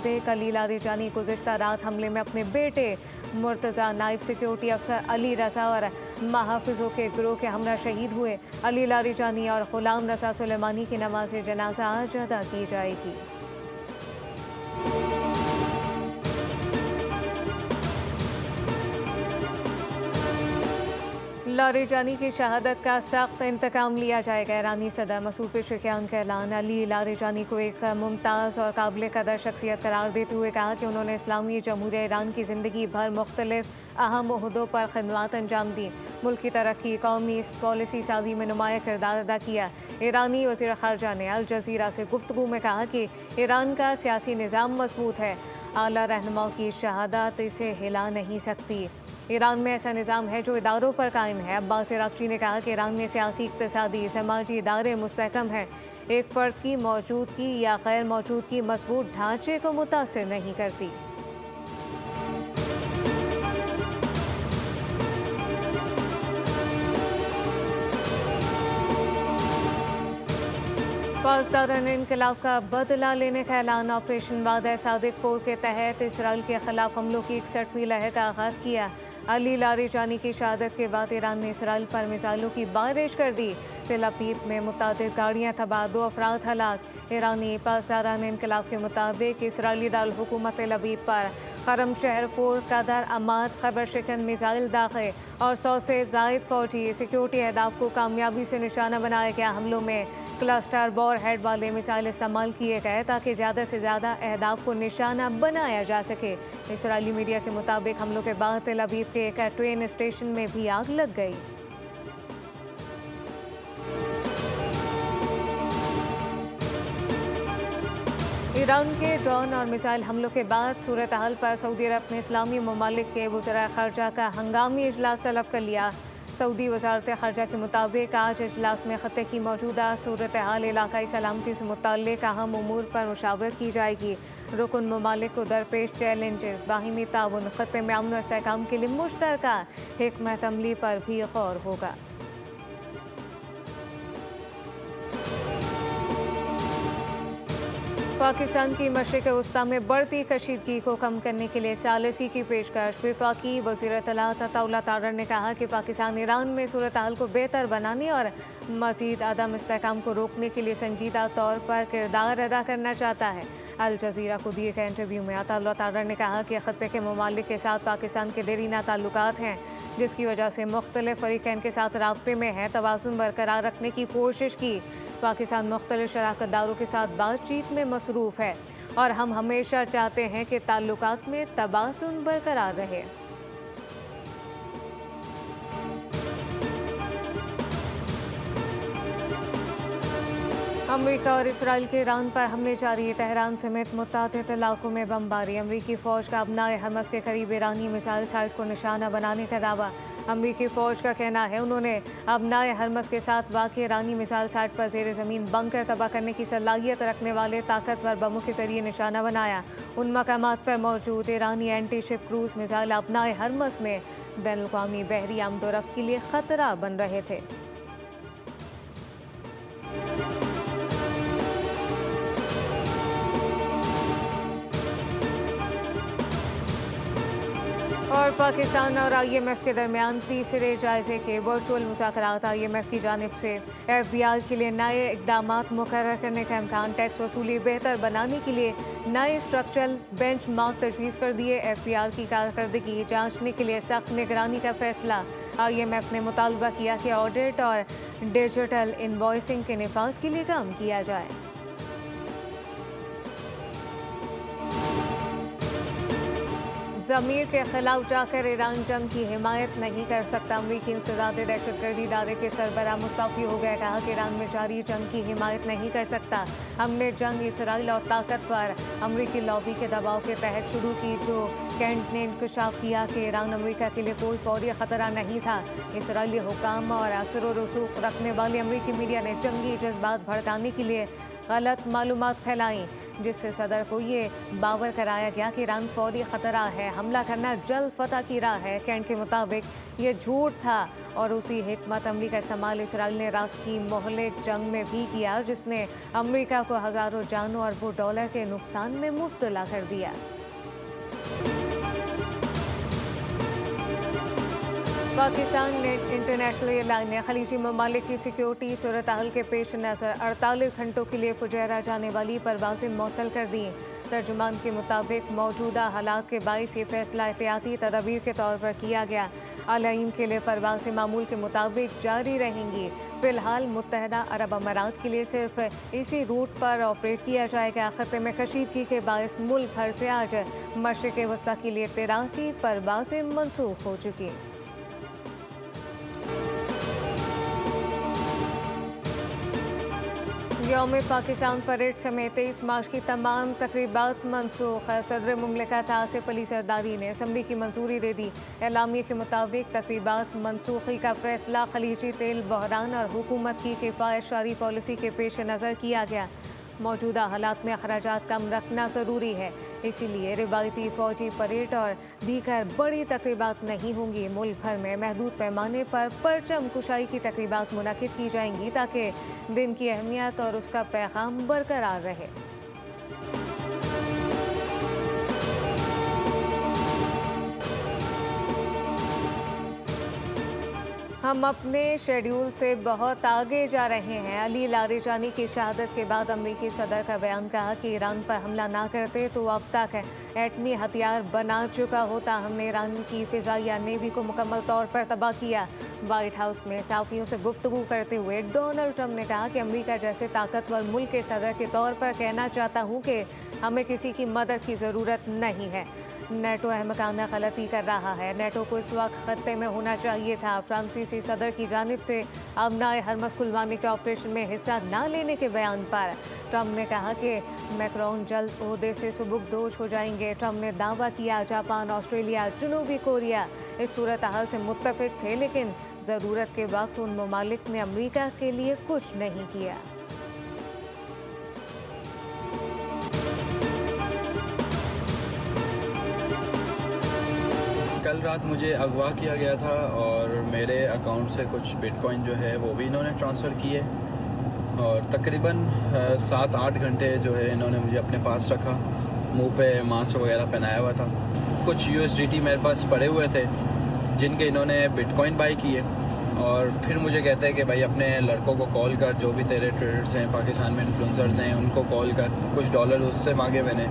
मुताबिक Ali Larijani गुज़िश्ता रात हमले में अपने बेटे मुर्तज़ा, नायब सिक्योरिटी अफसर अली रज़ा और महाफिजों के गिरोह के हमला शहीद हुए। अली लारीजानी और गुलाम रज़ा सुलेमानी की नमाज जनाजा आज अदा की जाएगी। लारीजानी की शहादत का सख्त इंतकाम लिया जाएगा। ईरानी सदर मसूद पेशेकियान का ऐलान। अली लारीजानी को एक मुमताज़ और काबिल कदर शख्सियत करार देते हुए कहा कि उन्होंने इस्लामी जमहूरिया ईरान की ज़िंदगी भर मुख्तलिफ अहम ओहदों पर खिदमत अंजाम दी, मुल्क की तरक्की, कौमी पॉलिसी साजी में नुमाया किरदार अदा किया। ईरानी वज़ीर ख़ारजा ने अल जज़ीरा से गुफ्तगू में कहा कि ईरान का सियासी निज़ाम मजबूत है, आला रहनुमाओं की शहादत इसे हिला नहीं सकती। ईरान में ऐसा निज़ाम है जो इदारों पर कायम है। अब्बास इराक़ची ने कहा कि ईरान में सियासी, इक़्तिसादी, समाजी इदारे मुस्तहकम हैं, एक फ़र्द की मौजूदगी या गैर मौजूदगी मजबूत ढांचे को मुतासिर नहीं करती। पासदारान इनकलाब का बदला लेने का ऐलान। ऑपरेशन वादा सादिक 4 के तहत इसराइल के खिलाफ हमलों की 61वीं लहर का आगाज़ किया। अली लारीजानी की शहादत के बाद ईरान ने इसराइल पर मिसाइलों की बारिश कर दी। तेल अवीव में मुतादिद गाड़ियाँ तबाह, 2 अफराद हलाक। ईरानी पासदारान इनकलाब के मुताबिक इसराइली दारुल हुकूमत तेल अवीव पर करम शहर 4 कदर अमाद खबर शिकन मिसाइल दाखिल और 100 से ज़ायद फौजी सिक्योरिटी अहदाफ को कामयाबी से निशाना बनाया गया। हमलों में क्लस्टर वॉर हेड वाले मिसाइल इस्तेमाल किए गए ताकि ज़्यादा से ज़्यादा अहदाफ को निशाना बनाया जा सके। इसराइली मीडिया के मुताबिक हमलों के बाद तेल अवीव के एक ट्रेन स्टेशन में भी आग लग गई। ईरान के ड्रोन और मिसाइल हमलों के बाद सूरत हाल पर सऊदी अरब ने इस्लामी ममालिक के वज़राए ख़ारजा का हंगामी इजलास तलब कर लिया। सऊदी वज़ारत ख़ारजा के मुताबिक आज इजलास में ख़त्े की मौजूदा सूरत हाल, इलाकाई सलामती से मुतल्लिक़ अहम उमूर पर मुशावरत की जाएगी। रुकन ममालिक को दरपेश चैलेंजेस, बाहिमी ताउन, ख़त्े में अमन व इस्तेहकाम के लिए मुश्तरका हिकमत अमली पर भी गौर होगा। पाकिस्तान की मशरिक़ वस्ता में बढ़ती कशीदगी को कम करने के लिए सालिसी की पेशकश। वफाकी वज़ीर इत्तलात अताउल्लाह तारर ने कहा कि पाकिस्तान ईरान में सूरत हाल को बेहतर बनाने और मज़ीद अदम इस्तेहकाम को रोकने के लिए संजीदा तौर पर किरदार अदा करना चाहता है। अल जज़ीरा को दिए गए इंटरव्यू में अताउल्लाह तारर ने कहा कि ख़त्े के ममालिक के साथ पाकिस्तान के देरीना ताल्लुकात हैं, जिसकी वजह से मुख्तलिफ फ़रीक़ैन के साथ राब्ते में है। तवाज़ुन बरकरार रखने की कोशिश की। पाकिस्तान मुख्तलिफ शराकतदारों के साथ बातचीत में मसरूफ़ है और हम हमेशा चाहते हैं कि ताल्लुकात में तवाज़ुन बरकरार रहे। अमेरिका और इसराइल के ईरान पर हमले जारी। तेहरान समेत मुत्तअदिद इलाकों में बमबारी। अमरीकी फ़ौज का अबनाए हरमस के करीब ईरानी मिसाइल साइट को निशाना बनाने का दावा। अमरीकी फ़ौज का कहना है उन्होंने अबनाए हरमस के साथ वाक़ ईरानी मिसाइल साइट पर ज़ेर ज़मीन बंकर तबाह करने की सलाहियत रखने वाले ताकतवर बमों के ज़रिए निशाना बनाया। उन मकामात पर मौजूद ईरानी एंटी शिप क्रूज़ मिसाइल अबनाए हरमस में बैनुल-अक़वामी बहरी आमदोरफ़्त के लिए ख़तरा बन रहे थे। और पाकिस्तान और IMF के दरमियान तीसरे जायजे के वर्चुअल मुज़ाकरात। IMF की जानिब से FBI के लिए नए इक़दामात मुकर्रर करने का इम्कान। टैक्स वसूली बेहतर बनाने के लिए नए स्ट्रक्चरल बेंचमार्क तजवीज़ कर दिए। FBI की कारकर्दगी जांचने के लिए सख्त निगरानी का फैसला। IMF ने मुतालबा किया कि ऑडिट और डिजिटल इनवॉइसिंग के निफाज के लिए काम किया जाए। ज़मीर के खिलाफ जाकर ईरान जंग की हिमायत नहीं कर सकता। अमरीकी इंसदादे दहशतगर्दी इदारे के सरबराह मुस्तफ़ी हो गए। कहा कि ईरान में जारी जंग की हिमायत नहीं कर सकता। हमने जंग इसराइल और ताकत पर अमरीकी लॉबी के दबाव के तहत शुरू की। जो कैंट ने इंकशाफ किया कि ईरान अमरीका के लिए कोई फौरी ख़तरा नहीं था। इसराइली हुकाम और असर व रसूख रखने वाली अमरीकी मीडिया ने जंगी जज्बात भड़काने के लिए गलत मालूमात फैलाई, जिससे सदर को ये बावर कराया गया कि ईरान फौरी खतरा है, हमला करना जल्द फतह की राह है। कैंट के मुताबिक ये झूठ था और उसी हिकमत अमली का इस्तेमाल इसराइल ने इराक की मोहलिक जंग में भी किया, जिसने अमेरिका को हज़ारों जानों अरबों डॉलर के नुकसान में मुब्तला कर दिया। पाकिस्तान ने इंटरनेशनल एयरलाइन ने खलीजी ममालिक की सिक्योरिटी सूरत हाल के पेश नज़र 48 घंटों के लिए फुजैरा जाने वाली परवाज़ें मुअत्तल कर दी। तर्जुमान के मुताबिक मौजूदा हालात के बाइस ये फैसला एहतियाती तदाबीर के तौर पर किया गया। अलाइन के लिए परवाज़ें मामूल के मुताबिक जारी रहेंगी। फ़िलहाल मुत्तहदा अरब अमारात के लिए सिर्फ इसी रूट पर ऑपरेट किया जाएगा। ख़त्े में कशीदगी के बायस मुल्क भर से आज मशरिक़ वस्ता के लिए 83 परवाज़ें मनसूख हो चुकी। यौम पाकिस्तान परेड समेत 23 मार्च की तमाम तकरीबात मनसूख। सदर मुमलिकत आसिफ अली जरदारी ने असम्बली की मंजूरी दे दी। एलामिया के मुताबिक तकरीबात मनसूखी का फैसला खलीजी तेल बहरान और हुकूमत की किफ़ायत शारी पॉलिसी के पेश नज़र किया गया। मौजूदा हालात में अखराजात कम रखना ज़रूरी है, इसीलिए रिवायती फ़ौजी परेड और दीगर बड़ी तकरीबात नहीं होंगी। मुल्क भर में महदूद पैमाने पर परचम कुशाई की तकरीबात मुनक़िद की जाएंगी ताकि दिन की अहमियत और उसका पैगाम बरकरार रहे। हम अपने शेड्यूल से बहुत आगे जा रहे हैं। अली लारिजानी की शहादत के बाद अमरीकी सदर का बयान कहा कि ईरान पर हमला ना करते तो अब तक एटमी हथियार बना चुका होता। हमने ईरान की फ़िज़ाइया नेवी को मुकम्मल तौर पर तबाह किया। वाइट हाउस में सहाफ़ियों से गुफ्तगू करते हुए डोनाल्ड ट्रंप ने कहा कि अमरीका जैसे ताकतवर मुल्क के सदर के तौर पर कहना चाहता हूँ कि हमें किसी की मदद की ज़रूरत नहीं है। नेटो अहमकाना गलती कर रहा है। नेटो को इस वक्त खत्ते में होना चाहिए था। फ्रांसीसी सदर की जानिब से अमनाए हरमस खुलवाने के ऑपरेशन में हिस्सा न लेने के बयान पर ट्रंप ने कहा कि मैक्रोन जल्द ओहदे से सुबुकदोश हो जाएंगे। ट्रंप ने दावा किया जापान, ऑस्ट्रेलिया, जनूबी कोरिया इस सूरत हाल से मुत्तफिक थे, लेकिन ज़रूरत के वक्त उन ममालिक ने अमरीका के लिए कुछ नहीं किया। कल रात मुझे अगवा किया गया था और मेरे अकाउंट से कुछ बिटकॉइन जो है वो भी इन्होंने ट्रांसफ़र किए और तकरीबन 7-8 घंटे जो है इन्होंने मुझे अपने पास रखा। मुंह पे मास्क वगैरह पहनाया हुआ था। कुछ USDT मेरे पास पड़े हुए थे जिनके इन्होंने बिटकॉइन बाई किए और फिर मुझे कहते हैं कि भाई अपने लड़कों को कॉल कर, जो भी तेरे ट्रेडर्स हैं, पाकिस्तान में इन्फ्लुएंसर्स हैं, उनको कॉल कर, कुछ डॉलर उससे मांगे मैंने।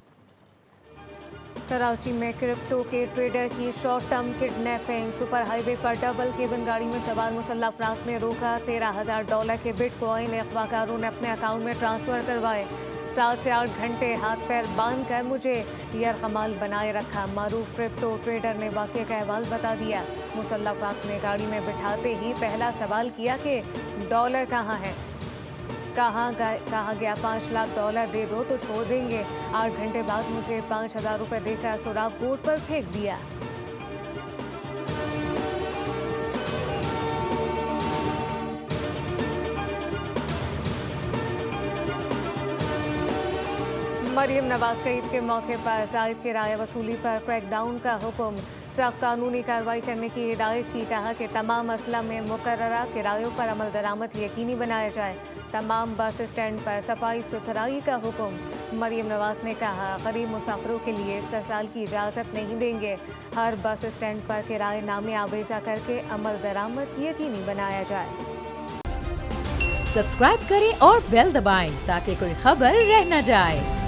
कराची में क्रिप्टो के ट्रेडर की short term kidnapping. Super highway पर डबल केबिन गाड़ी में सवार मुसल्लह अफराद ने रोका। $13,000 के बिटकॉइन अगवाकारों ने अपने अकाउंट में ट्रांसफ़र करवाए। 7 से 8 घंटे हाथ पैर बांध कर मुझे यरगमाल बनाए रखा। मारूफ क्रिप्टो ट्रेडर ने वाक़े का अहवाल बता दिया। मुसल्लह अफराद ने गाड़ी में बिठाते ही पहला सवाल किया कि डॉलर कहाँ है, कहाँ गया। $5 लाख दे दो तो छोड़ देंगे। 8 घंटे बाद मुझे $5,000 देकर सुराग बोर्ड पर फेंक दिया। मरियम नवाज का ईद के मौके पर जायद किराया वसूली पर क्रैकडाउन का हुक्म। सख्त कानूनी कार्रवाई करने की हिदायत की। कहा कि तमाम अजला में मुकर्ररा किरायों पर अमल दरामद यकीनी बनाया जाए। तमाम बस स्टैंड पर सफाई सुथराई का हुक्म। मरियम नवाज ने कहा गरीब मुसाफिरों के लिए इस्तेसाल की इजाज़त नहीं देंगे। हर बस स्टैंड पर किराए नामे आवेजा करके अमल दरामद यकीनी बनाया जाए। सब्सक्राइब करें और बेल दबाएं ताकि कोई खबर रह न जाए।